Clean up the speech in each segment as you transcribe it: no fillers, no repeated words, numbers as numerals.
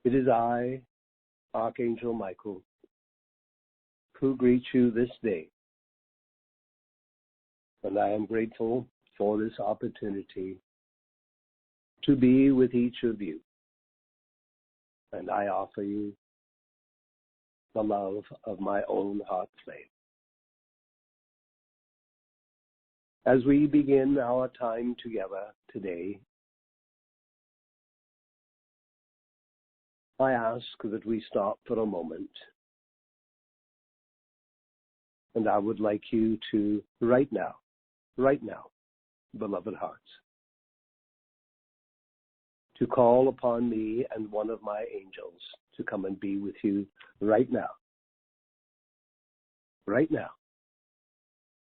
It is I, Archangel Michael, who greet you this day, and I am grateful for this opportunity to be with each of you, and I offer you the love of my own heart flame. As we begin our time together today, I ask that we stop for a moment, and I would like you to, right now, beloved hearts, to call upon me and one of my angels to come and be with you right now,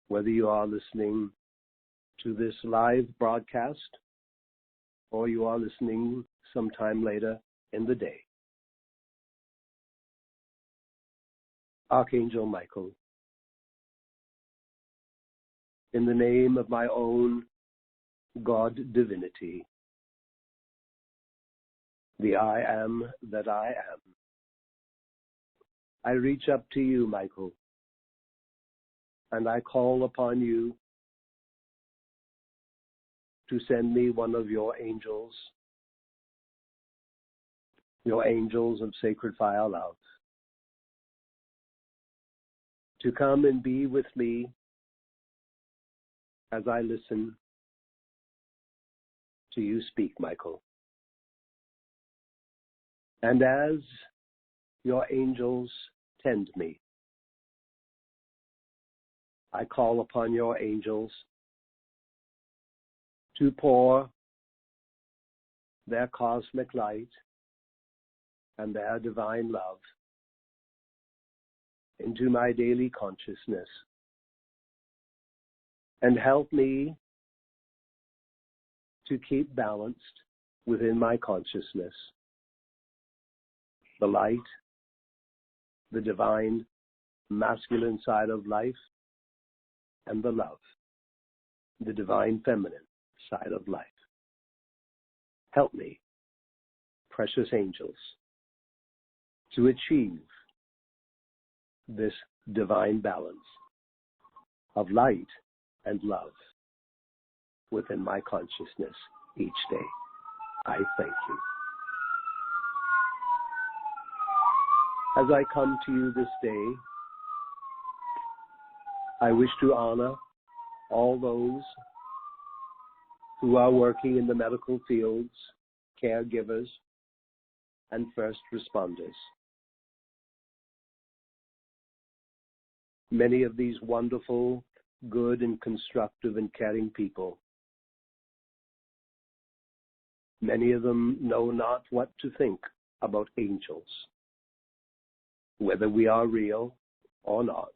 whether you are listening to this live broadcast or you are listening sometime later in the day. Archangel Michael, in the name of my own God divinity, the I am that I am, I reach up to you, Michael, and I call upon you to send me one of your angels of sacred fire love, to come and be with me as I listen to you speak, Michael. And as your angels tend me, I call upon your angels to pour their cosmic light and their divine love into my daily consciousness and help me to keep balanced within my consciousness the light, the divine masculine side of life, and the love, the divine feminine side of life. Help me, precious angels, to achieve this divine balance of light and love within my consciousness each day. I thank you. As I come to you this day, I wish to honor all those who are working in the medical fields, caregivers, and first responders. Many of these wonderful, good, and constructive and caring people, many of them know not what to think about angels, whether we are real or not,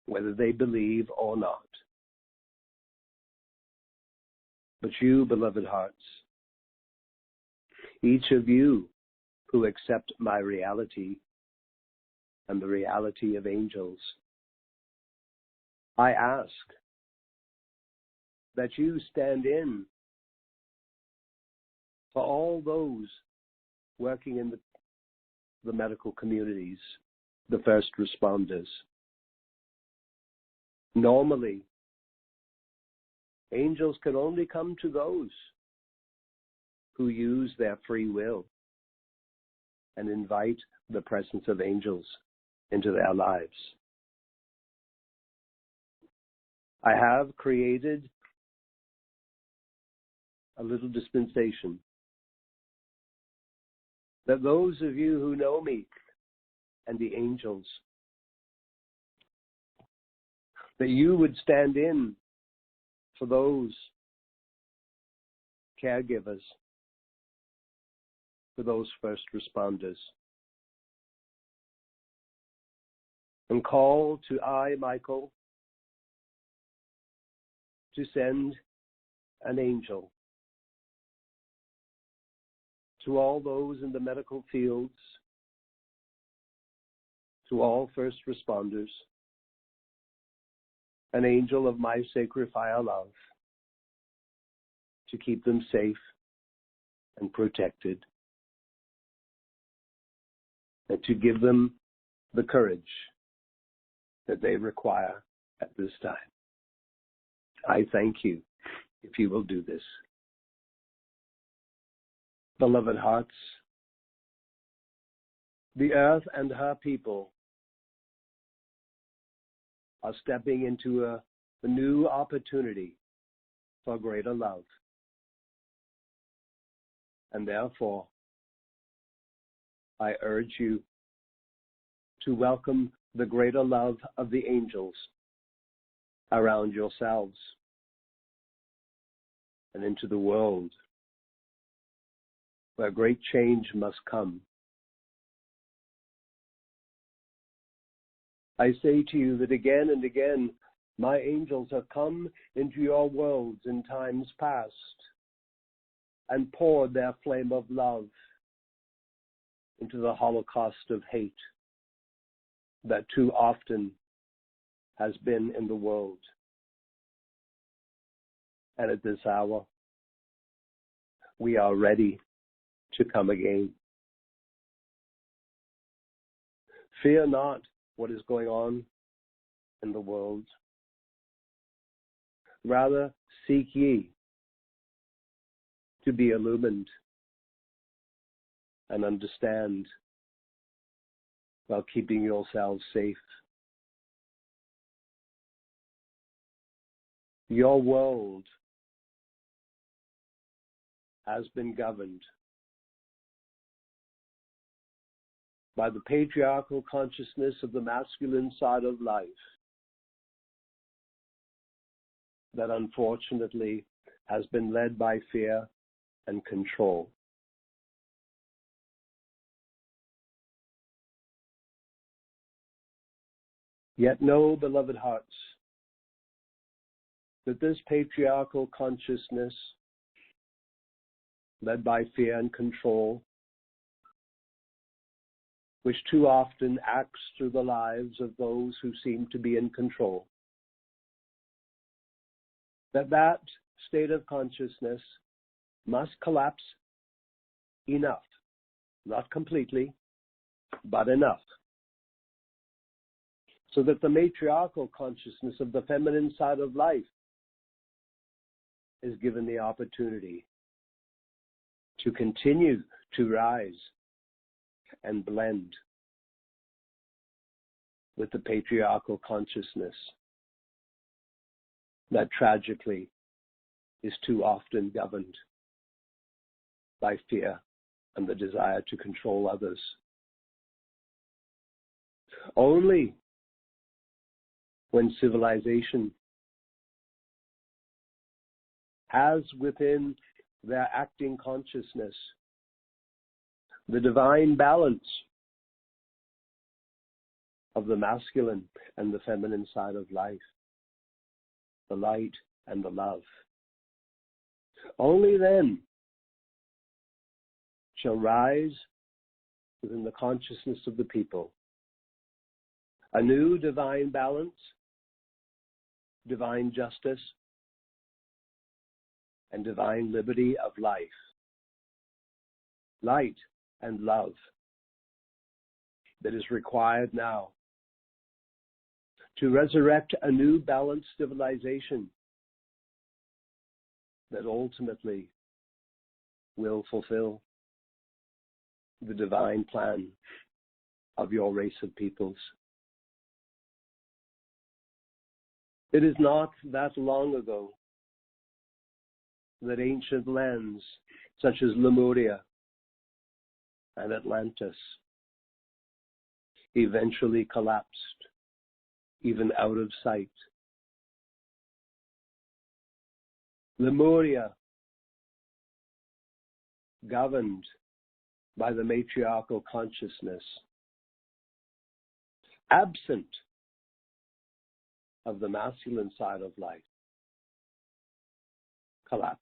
whether they believe or not. But you, beloved hearts, each of you who accept my reality and the reality of angels, I ask that you stand in for all those working in the medical communities, the first responders. Normally, angels can only come to those who use their free will and invite the presence of angels into their lives. I have created a little dispensation that those of you who know me and the angels, that you would stand in for those caregivers, for those first responders, and call to I, Michael, to send an angel to all those in the medical fields, to all first responders, an angel of my sacred fire love, to keep them safe and protected and to give them the courage that they require at this time. I thank you if you will do this. Beloved hearts, the earth and her people are stepping into a new opportunity for greater love. And therefore, I urge you to welcome the greater love of the angels around yourselves and into the world where great change must come. I say to you that again and again, my angels have come into your worlds in times past and poured their flame of love into the holocaust of hate that too often has been in the world. And at this hour, we are ready to come again. Fear not what is going on in the world. Rather, seek ye to be illumined and understand while keeping yourselves safe. Your world has been governed by the patriarchal consciousness of the masculine side of life that unfortunately has been led by fear and control. Yet know, beloved hearts, that this patriarchal consciousness, led by fear and control, which too often acts through the lives of those who seem to be in control, that state of consciousness must collapse enough, not completely, but enough, so that the matriarchal consciousness of the feminine side of life is given the opportunity to continue to rise and blend with the patriarchal consciousness that tragically is too often governed by fear and the desire to control others. Only when civilization has within their acting consciousness the divine balance of the masculine and the feminine side of life, the light and the love, only then shall rise within the consciousness of the people a new divine balance, divine justice, and divine liberty of life, light and love that is required now to resurrect a new balanced civilization that ultimately will fulfill the divine plan of your race of peoples. It is not that long ago that ancient lands such as Lemuria and Atlantis eventually collapsed, even out of sight. Lemuria, governed by the matriarchal consciousness, absent of the masculine side of life, collapsed.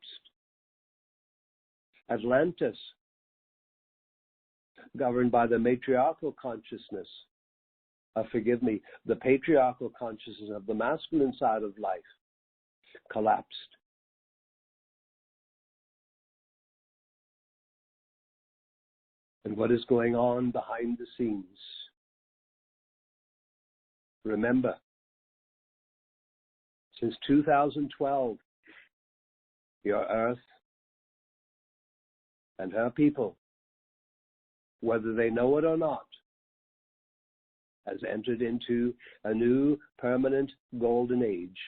Atlantis, governed by the matriarchal consciousness, the patriarchal consciousness of the masculine side of life, collapsed. and what is going on behind the scenes. Remember, since 2012, your Earth and her people, whether they know it or not, has entered into a new permanent golden age.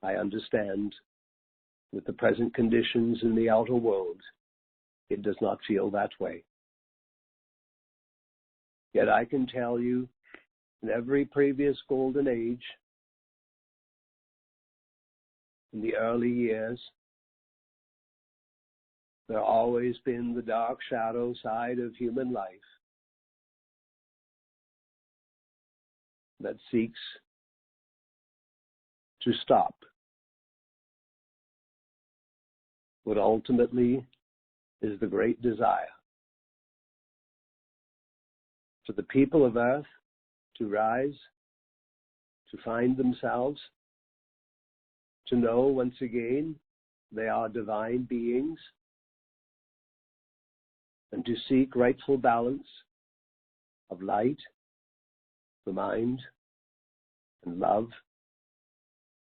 I understand with the present conditions in the outer world, it does not feel that way. Yet I can tell you, in every previous golden age, in the early years, there always been the dark shadow side of human life that seeks to stop what ultimately is the great desire for the people of Earth to rise, to find themselves, to know once again they are divine beings, and to seek rightful balance of light, the mind, and love,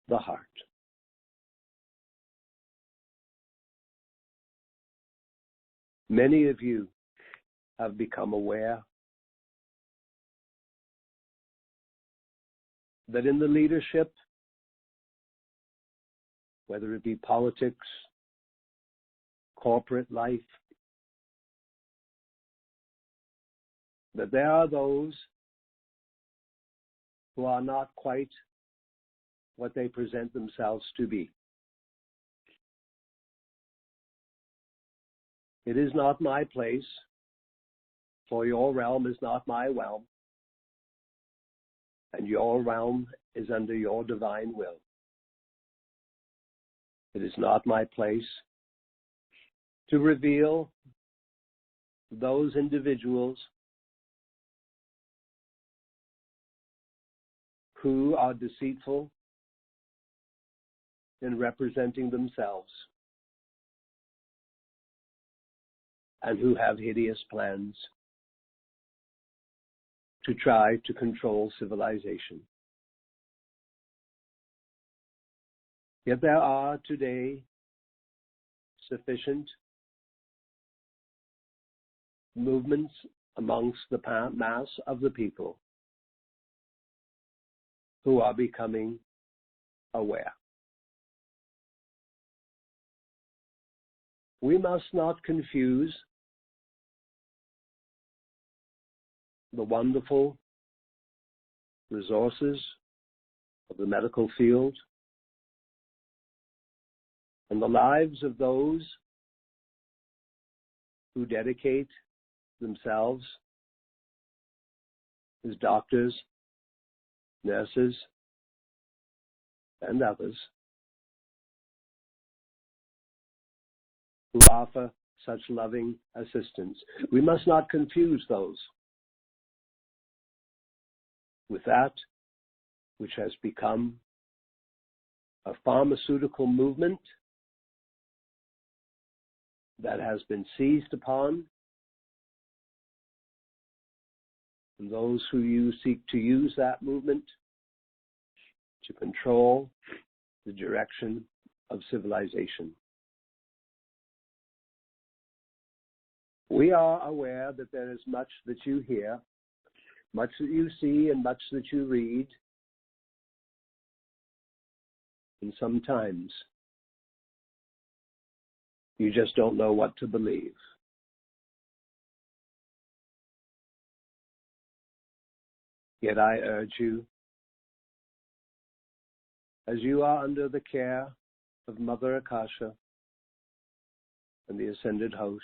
the heart. Many of you have become aware that in the leadership, whether it be politics, corporate life, that there are those who are not quite what they present themselves to be. It is not my place, for your realm is not my realm, and your realm is under your divine will. It is not my place to reveal those individuals who are deceitful in representing themselves and who have hideous plans to try to control civilization. Yet there are today sufficient movements amongst the mass of the people who are becoming aware. We must not confuse the wonderful resources of the medical field and the lives of those who dedicate themselves as doctors, nurses, and others who offer such loving assistance. We must not confuse those with that which has become a pharmaceutical movement that has been seized upon, and those who seek to use that movement to control the direction of civilization. We are aware that there is much that you hear, much that you see, and much that you read, and sometimes you just don't know what to believe. Yet I urge you, as you are under the care of Mother Akasha and the Ascended Host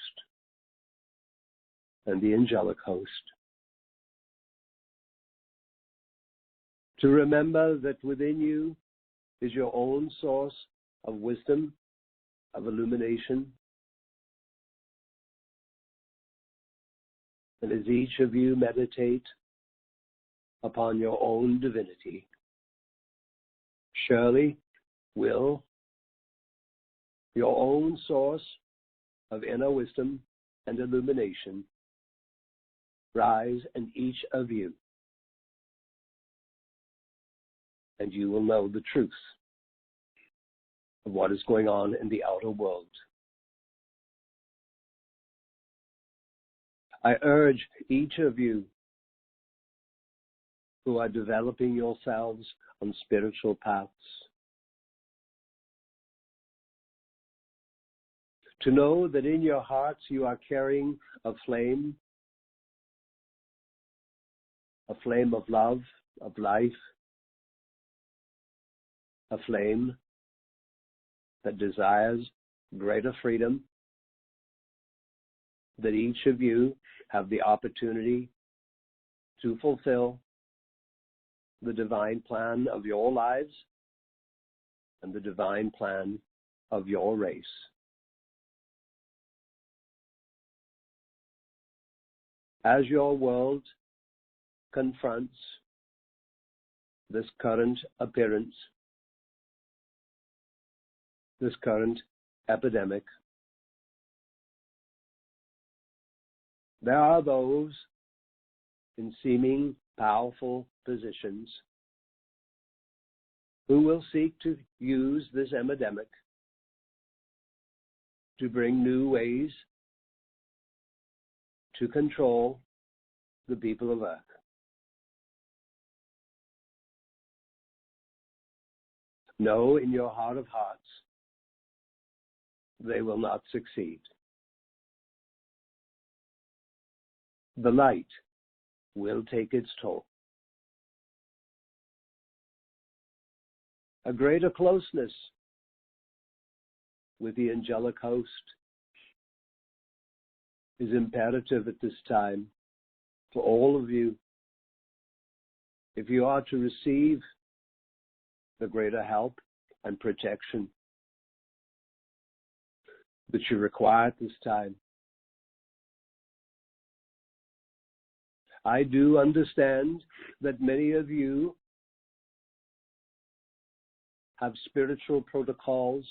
and the Angelic Host, to remember that within you is your own source of wisdom, of illumination, and as each of you meditate upon your own divinity, surely will your own source of inner wisdom and illumination, rise in each of you, and you will know the truth of what is going on in the outer world. I urge each of you who are developing yourselves on spiritual paths to know that in your hearts you are carrying a flame of love, of life, a flame that desires greater freedom, that each of you have the opportunity to fulfill the divine plan of your lives and the divine plan of your race. As your world confronts this current appearance, this current epidemic, there are those in seeming powerful positions who will seek to use this epidemic to bring new ways to control the people of Earth. Know in your heart of hearts, they will not succeed. The light will take its toll. A greater closeness with the angelic host is imperative at this time for all of you if you are to receive the greater help and protection that you require at this time. I do understand that many of you have spiritual protocols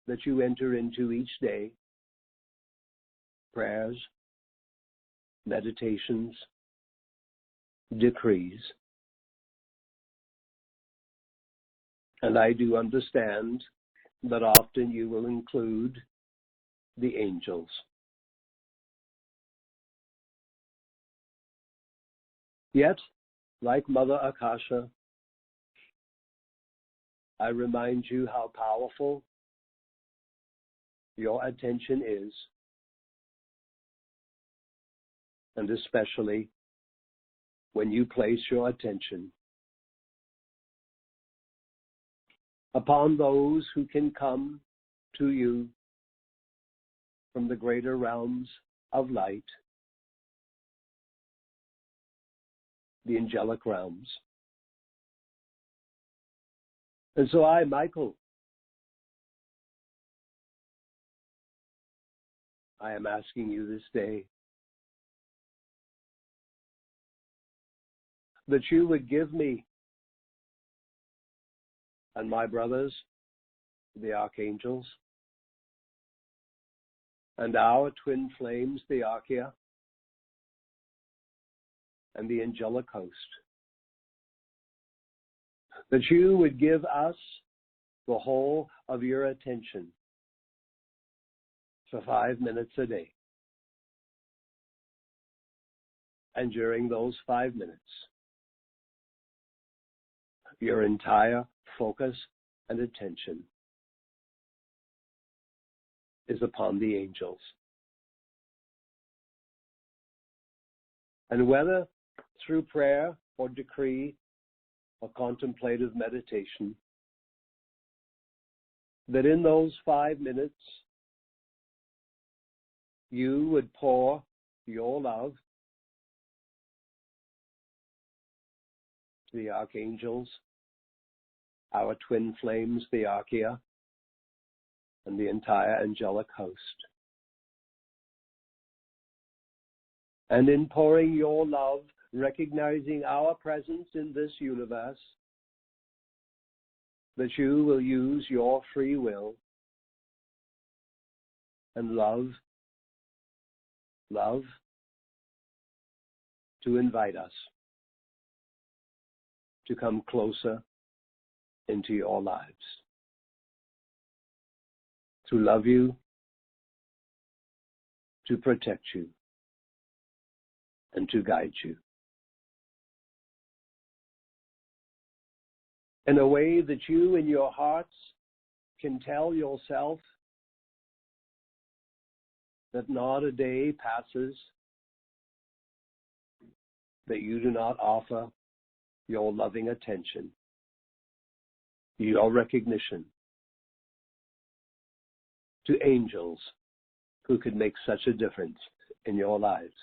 that you enter into each day, prayers, meditations, decrees. And I do understand that often you will include the angels. Yet, like Mother Akasha, I remind you how powerful your attention is, and especially when you place your attention upon those who can come to you from the greater realms of light, the angelic realms. And so I, Michael, I am asking you this day that you would give me and my brothers, the archangels, and our twin flames, the Archaea, and the angelic host, that you would give us the whole of your attention for 5 minutes a day. And during those 5 minutes, your entire focus and attention is upon the angels. And whether through prayer or decree or contemplative meditation, that in those 5 minutes you would pour your love to the archangels, our twin flames, the Archaea, and the entire angelic host. And in pouring your love, recognizing our presence in this universe, that you will use your free will and love to invite us to come closer into your lives, to love you, to protect you, and to guide you in a way that you in your hearts can tell yourself that not a day passes that you do not offer your loving attention, your recognition to angels who could make such a difference in your lives.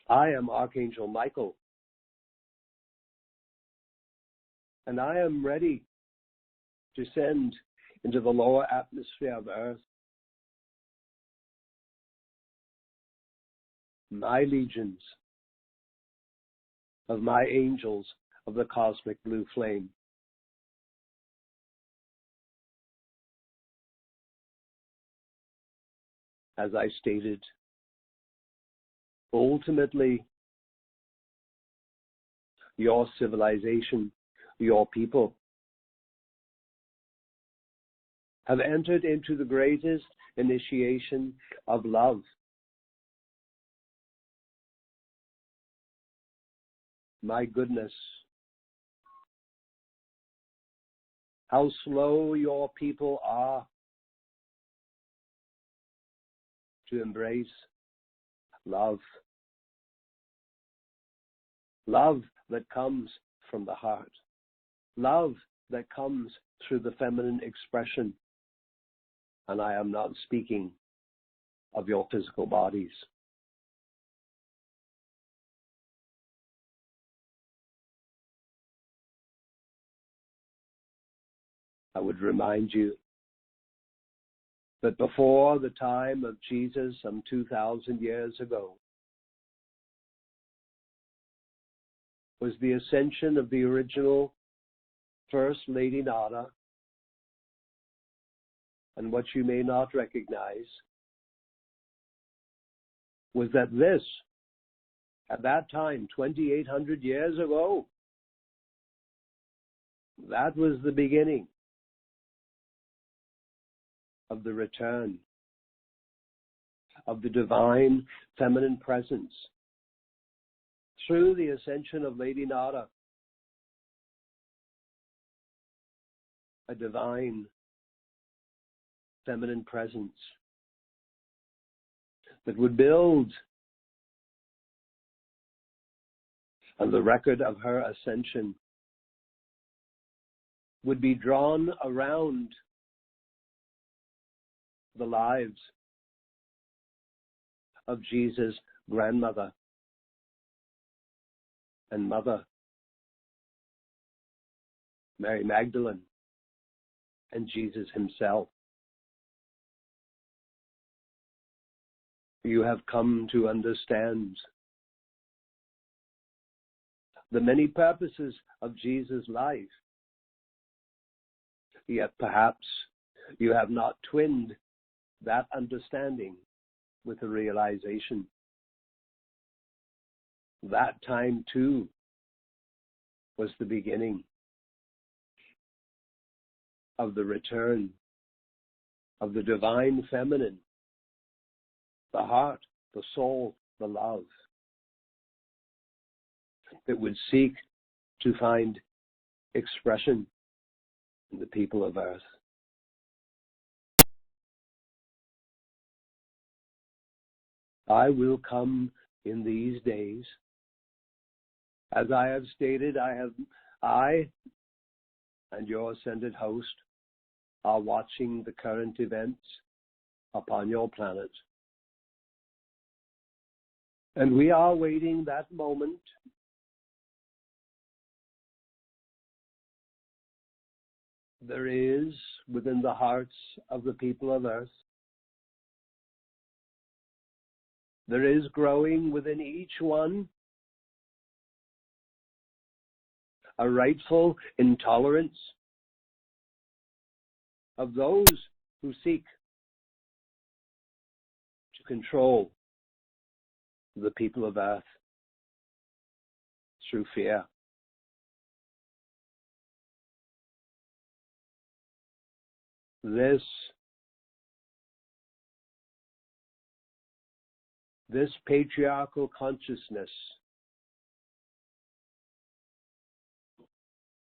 I am Archangel Michael, and I am ready to send into the lower atmosphere of Earth my legions of my angels of the cosmic blue flame. As I stated, ultimately, your civilization, your people, have entered into the greatest initiation of love. My goodness, how slow your people are to embrace love. Love that comes from the heart. Love that comes through the feminine expression. And I am not speaking of your physical bodies. I would remind you that before the time of Jesus, some 2,000 years ago, was the ascension of the original First Lady Nada. And what you may not recognize was that this, at that time, 2,800 years ago, that was the beginning of the return of the divine feminine presence through the ascension of Lady Nada, a divine feminine presence that would build on the record of her ascension, would be drawn around the lives of Jesus' grandmother and mother, Mary Magdalene, and Jesus himself. You have come to understand the many purposes of Jesus' life, yet perhaps you have not twinned that understanding with the realization. That time too was the beginning of the return of the divine feminine, the heart, the soul, the love, that would seek to find expression in the people of Earth. I will come in these days. As I have stated, I and your ascended host are watching the current events upon your planet. And we are waiting that moment there is within the hearts of the people of Earth. There is growing within each one a rightful intolerance of those who seek to control the people of earth through fear. This patriarchal consciousness,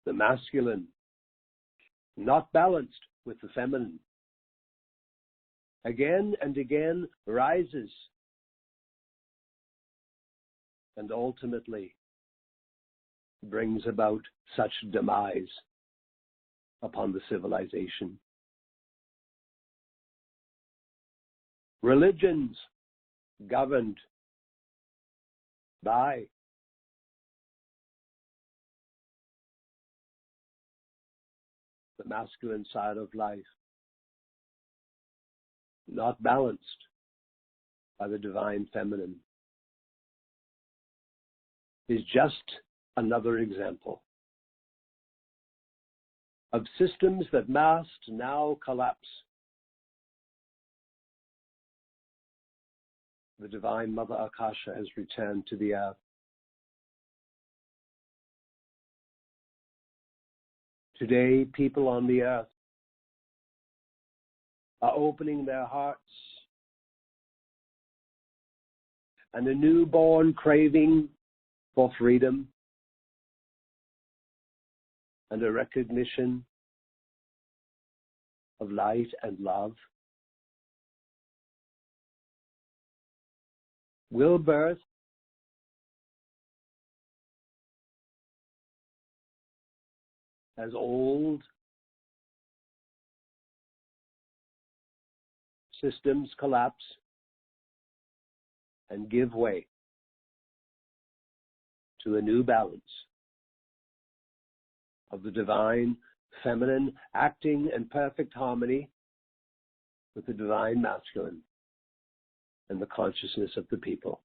the masculine, not balanced with the feminine, again and again rises and ultimately brings about such demise upon the civilization. Religions governed by the masculine side of life, not balanced by the divine feminine, is just another example of systems that must now collapse. The Divine Mother Akasha has returned to the earth. Today, people on the earth are opening their hearts, and a newborn craving for freedom and a recognition of light and love will birth as old systems collapse and give way to a new balance of the divine feminine acting in perfect harmony with the divine masculine and the consciousness of the people.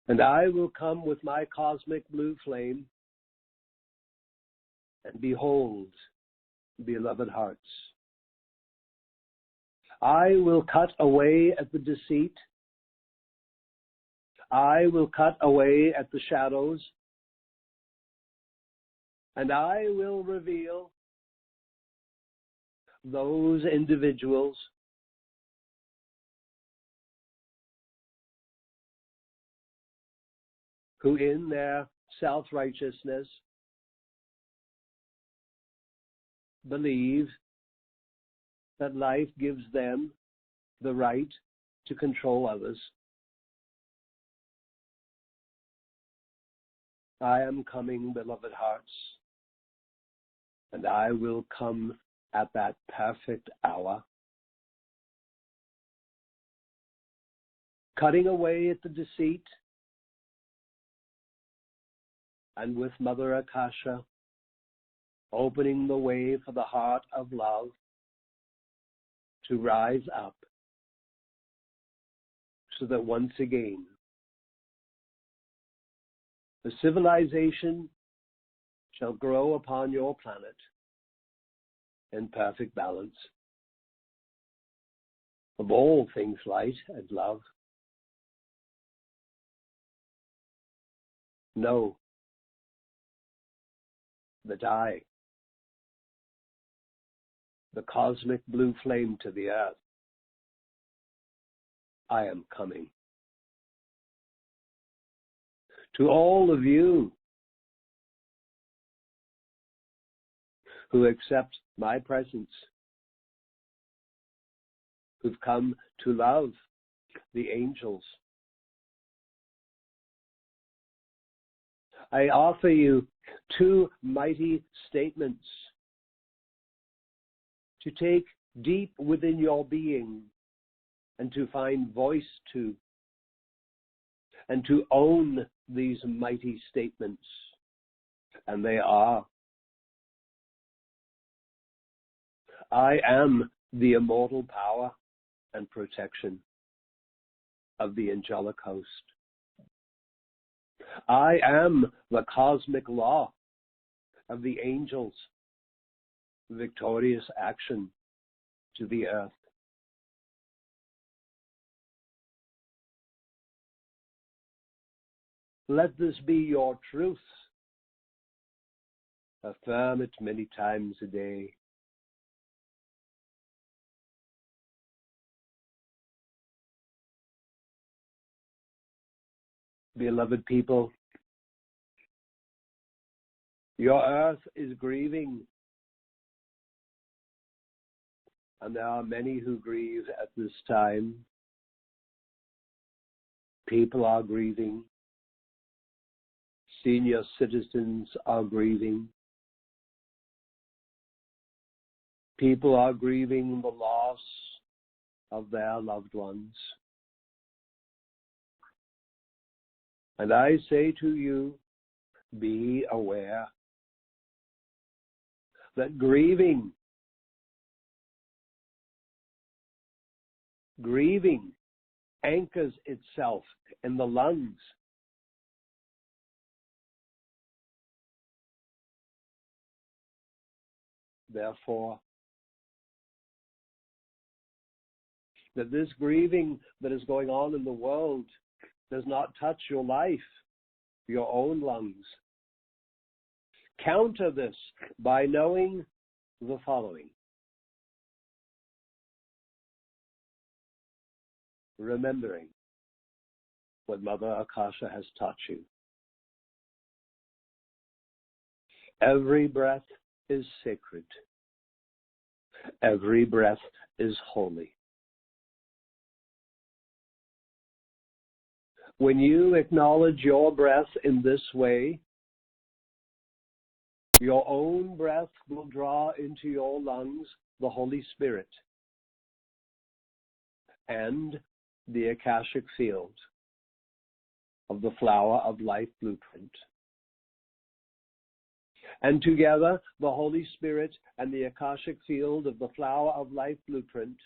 And I will come with my cosmic blue flame and behold, beloved hearts, I will cut away at the deceit. I will cut away at the shadows, and I will reveal those individuals who in their self-righteousness believe that life gives them the right to control others. I am coming, beloved hearts, and I will come at that perfect hour, cutting away at the deceit, and with Mother Akasha, opening the way for the heart of love to rise up, so that once again, the civilization shall grow upon your planet in perfect balance of all things light and love. Know that I, the cosmic blue flame to the earth, I am coming. To all of you who accept my presence, who've come to love the angels, I offer you two mighty statements to take deep within your being and to find voice to, and to own these mighty statements. And they are: I am the immortal power and protection of the angelic host. I am the cosmic law of the angels' victorious action to the earth. Let this be your truth. Affirm it many times a day. Beloved people, your earth is grieving, and there are many who grieve at this time. People are grieving. Senior citizens are grieving. People are grieving the loss of their loved ones. And I say to you, be aware that grieving anchors itself in the lungs. Therefore, that this grieving that is going on in the world does not touch your life, your own lungs. Counter this by knowing the following. Remembering what Mother Akasha has taught you. Every breath is sacred. Every breath is holy. When you acknowledge your breath in this way, your own breath will draw into your lungs the Holy Spirit and the Akashic field of the Flower of Life blueprint. And together, the Holy Spirit and the Akashic field of the Flower of Life blueprint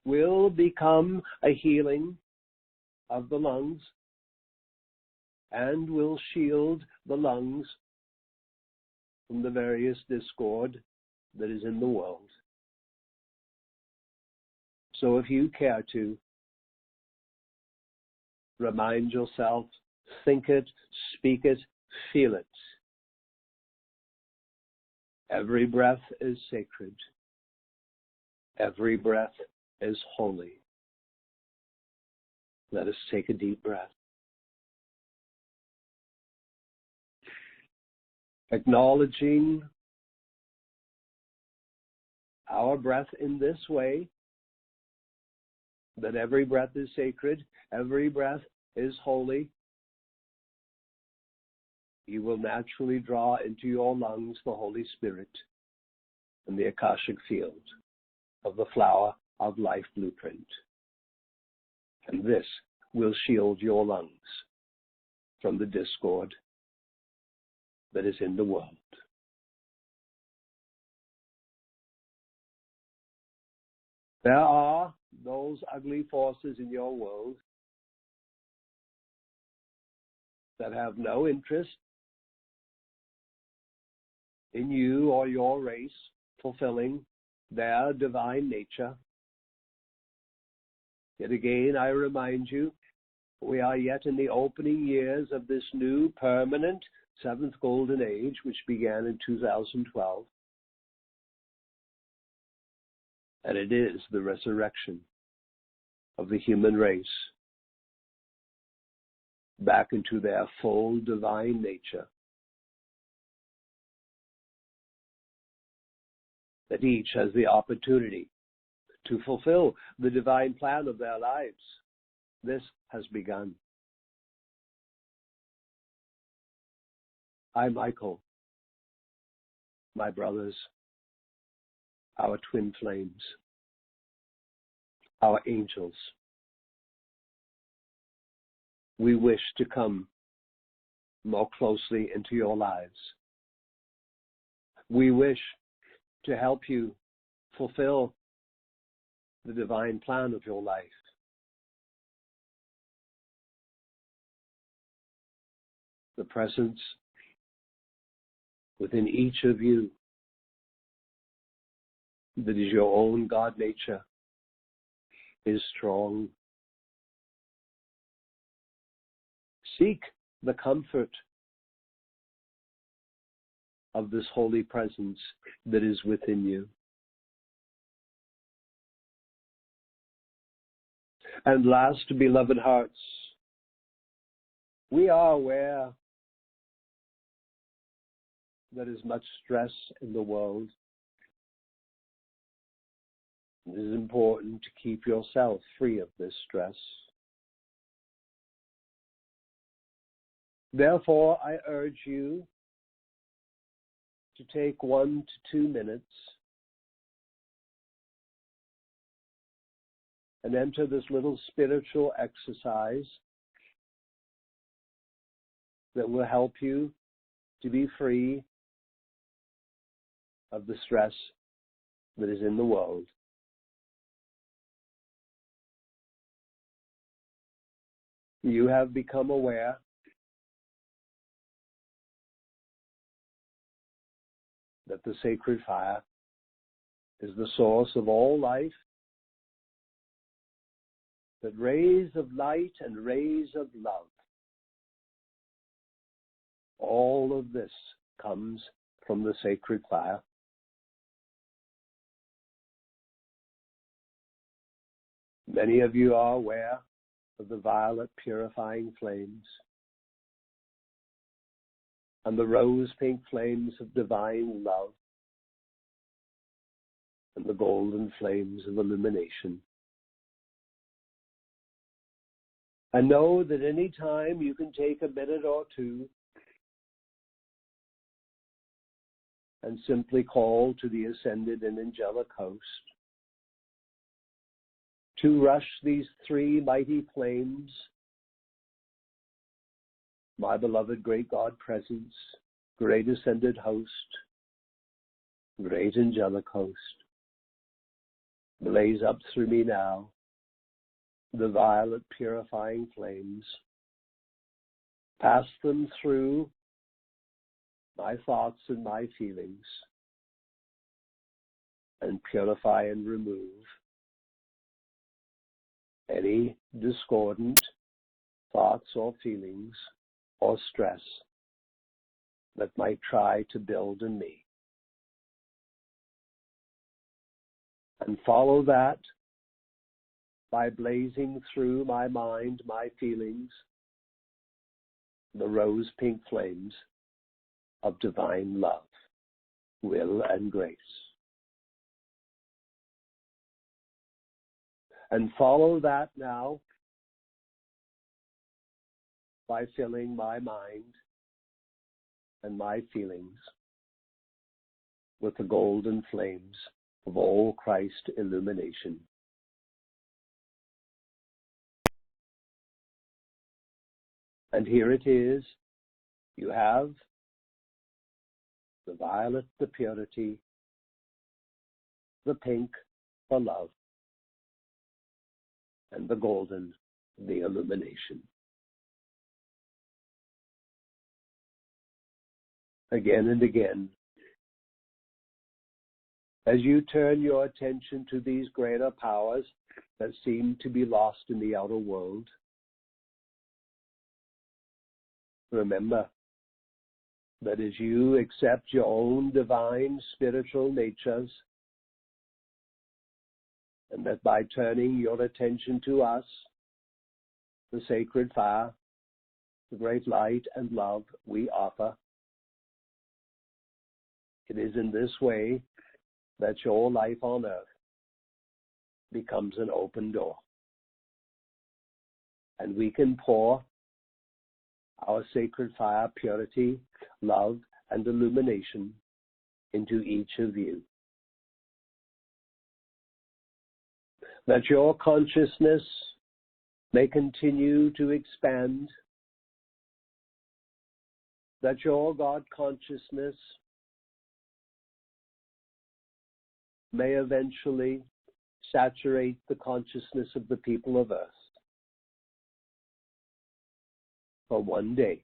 will become a healing of the lungs and will shield the lungs from the various discord that is in the world. So if you care to, remind yourself, think it, speak it, feel it. Every breath is sacred. Every breath is holy. Let us take a deep breath. Acknowledging our breath in this way, that every breath is sacred, every breath is holy, you will naturally draw into your lungs the Holy Spirit and the Akashic field of the Flower of Life blueprint. And this will shield your lungs from the discord that is in the world. There are those ugly forces in your world that have no interest in you or your race fulfilling their divine nature. Yet again, I remind you, we are yet in the opening years of this new permanent seventh golden age, which began in 2012. And it is the resurrection of the human race back into their full divine nature. That each has the opportunity to fulfill the divine plan of their lives. This has begun. I, Michael, my brothers, our twin flames, our angels, we wish to come more closely into your lives. We wish to help you fulfill the divine plan of your life. the presence within each of you that is your own God nature is strong. Seek the comfort of this holy presence that is within you. And last, beloved hearts, we are aware there is much stress in the world. It is important to keep yourself free of this stress. Therefore, I urge you to take 1 to 2 minutes and enter this little spiritual exercise that will help you to be free of the stress that is in the world. You have become aware that the sacred fire is the source of all life, that rays of light and rays of love, all of this comes from the sacred fire. Many of you are aware of the violet purifying flames and the rose pink flames of divine love and the golden flames of illumination. And know that any time you can take a minute or two and simply call to the ascended and angelic host to rush these 3 mighty flames, my beloved great God presence, great ascended host, great angelic host, blaze up through me now the violet purifying flames, pass them through my thoughts and my feelings, and purify and remove any discordant thoughts or feelings or stress that might try to build in me. And follow that by blazing through my mind, my feelings, the rose pink flames of divine love, will, and grace. And follow that now by filling my mind and my feelings with the golden flames of all Christ illumination. And here it is. You have the violet, the purity, the pink, the love, and the golden, the illumination. Again and again, as you turn your attention to these greater powers that seem to be lost in the outer world, remember that as you accept your own divine spiritual natures, and that by turning your attention to us, the sacred fire, the great light and love we offer, it is in this way that your life on earth becomes an open door. And we can pour our sacred fire, purity, love, and illumination into each of you. That your consciousness may continue to expand, that your God consciousness may eventually saturate the consciousness of the people of earth. For one day,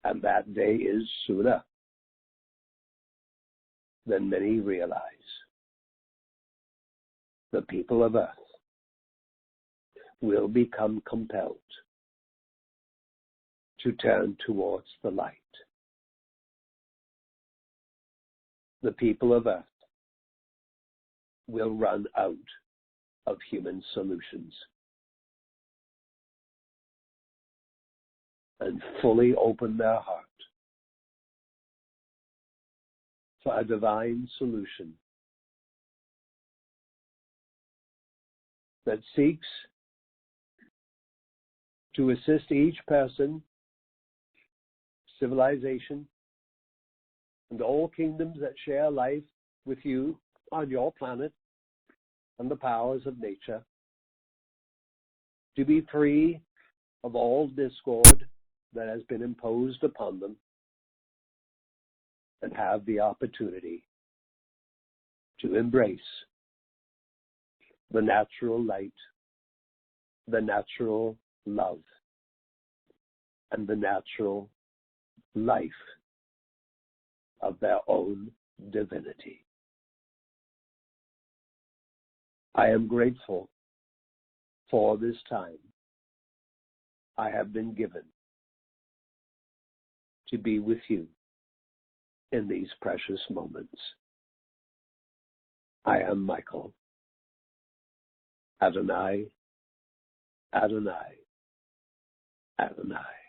And that day is sooner than many realize. The people of earth will become compelled to turn towards the light. The people of earth will run out of human solutions and fully open their heart for a divine solution that seeks to assist each person, civilization, and all kingdoms that share life with you on your planet and the powers of nature to be free of all discord that has been imposed upon them and have the opportunity to embrace the natural light, the natural love, and the natural life of their own divinity. I am grateful for this time I have been given to be with you in these precious moments. I am Michael. Adonai, Adonai, Adonai.